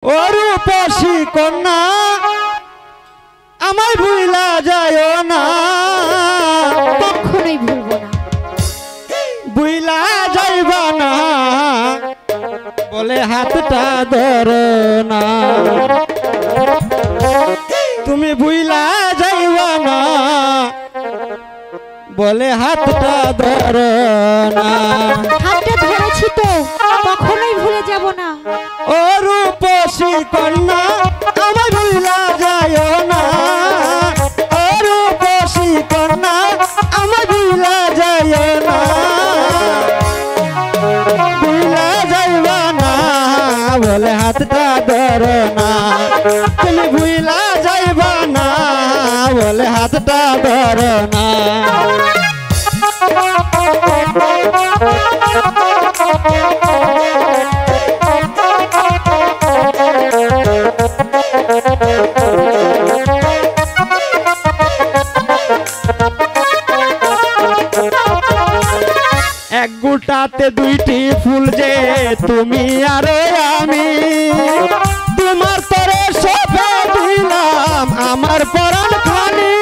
ও রূপসী কন্যা আমায় ভুলা যায় না, কখনোই ভুলবো না। ভুলা যাইবা না বলে হাতটা ধরো না, তুমি ভুলা যাইবা না বলে হাতটা ধরো না। হাতটা ধরেছি তো, কখনোই ভুলে যাব না। ও রূপসী কন্যা আমায় ভুলা যায় না, ও রূপসী কন্যা আমায় ভুলা যায় না, ভুলা যাইবা না বলে হাতটা ধরো না, তুমি ভুলা যাইবা না বলে হাতটা ধরো না। এক গুটাতে দুইটি ফুল যে তুমি আর আমি, তোমার তরে সপে দিলাম আমার পরাণ খানি।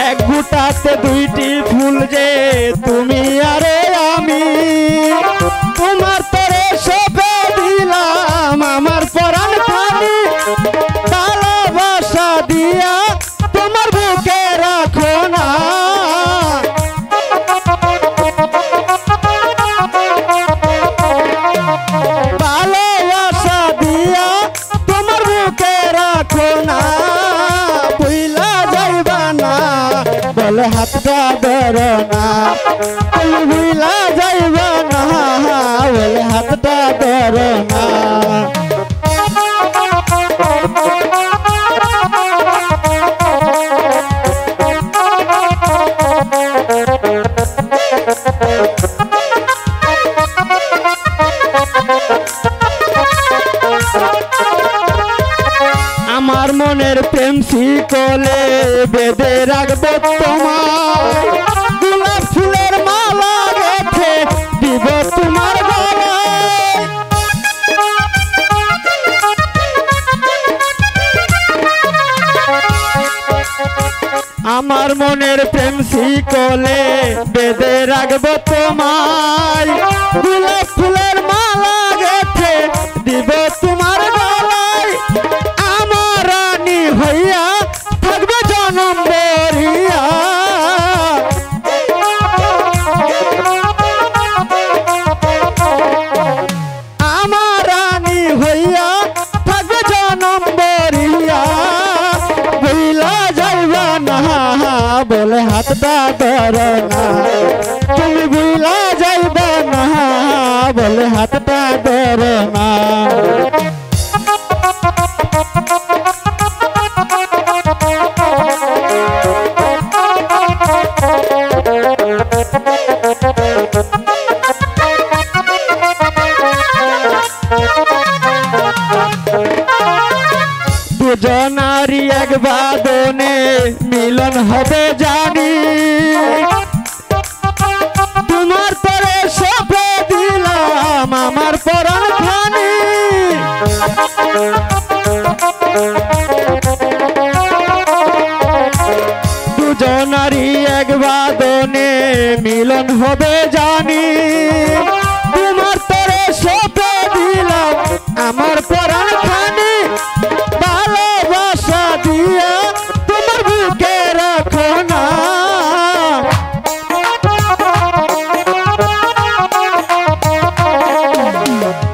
এক গুটাতে দুইটি ফুল যে তুমি আর আমি, তোমার তরে সপে দিলাম আমার পরাণ খানি। ভালোবাসা দিয়া তোমার বুকে রাখো না, ভালোবাসা দিয়া তোমার বুকে রাখো না, ভুলা যাইবা না বলে হাতটা ধরো না, তুমি ভুলা যাইবা না বলে হাতটা ধরো না। আমার মনের প্রেম শিকলে বেঁধে রাখবো তোমার, গোলাপ ফুলের মালা গেঁথে দিব তোমার গলায়। আমার মনের প্রেম শিকলে বেঁধে রাখবো তোমার, গোলাপ ফুলের মালা গেঁথে দিব তোমার গলায়। আমার রানী হইয়া থাকবে জনম বরিয়া, আমার রানী হইয়া থাকবে জনম বরিয়া, ভুলা যাইবা না বলে হাতটা ধরো না, তুমি ভুলা যাইবা না বলে হাতটা ধরো না। দুজনারই এক বাদনে মিলন হবে জানি, তোমার তরে সপে দিলাম আমার পরাণ খানি। দুজনারই এক বাদনে মিলন হবে জানি, তোমার তরে সপে দিলাম আমার পরাণ খানি। ভালোবাসা দিয়া তোমার বুকে রাখো না,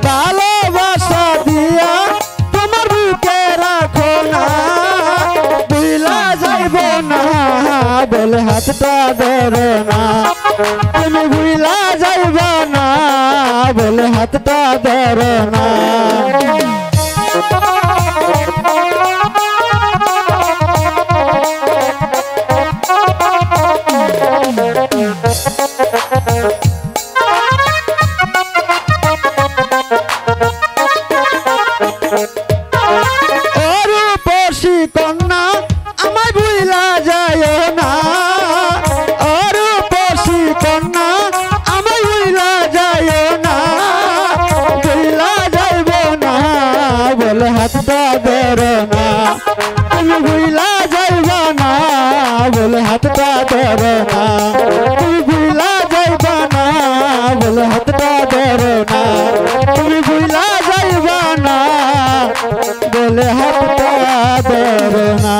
ভালোবাসা দিয়া তোমার বুকে রাখো না, ভুলা যাইব না বলে হাতটা ধরো না, তুমি ভুলা যাইব না বলে হাতটা ধরো না। ও রূপসী কন্যা আমায় ভুলা যায় না, ও রূপসী কন্যা বলে হাতটা ধরো না তুমি ভুলা যাইবা না বলে হাতটা ধরো না তুমি ভুলা যাইবা না বলে হাতটা ধরো না তুমি ভুলা যাইবা না বলে হাতটা ধরো না।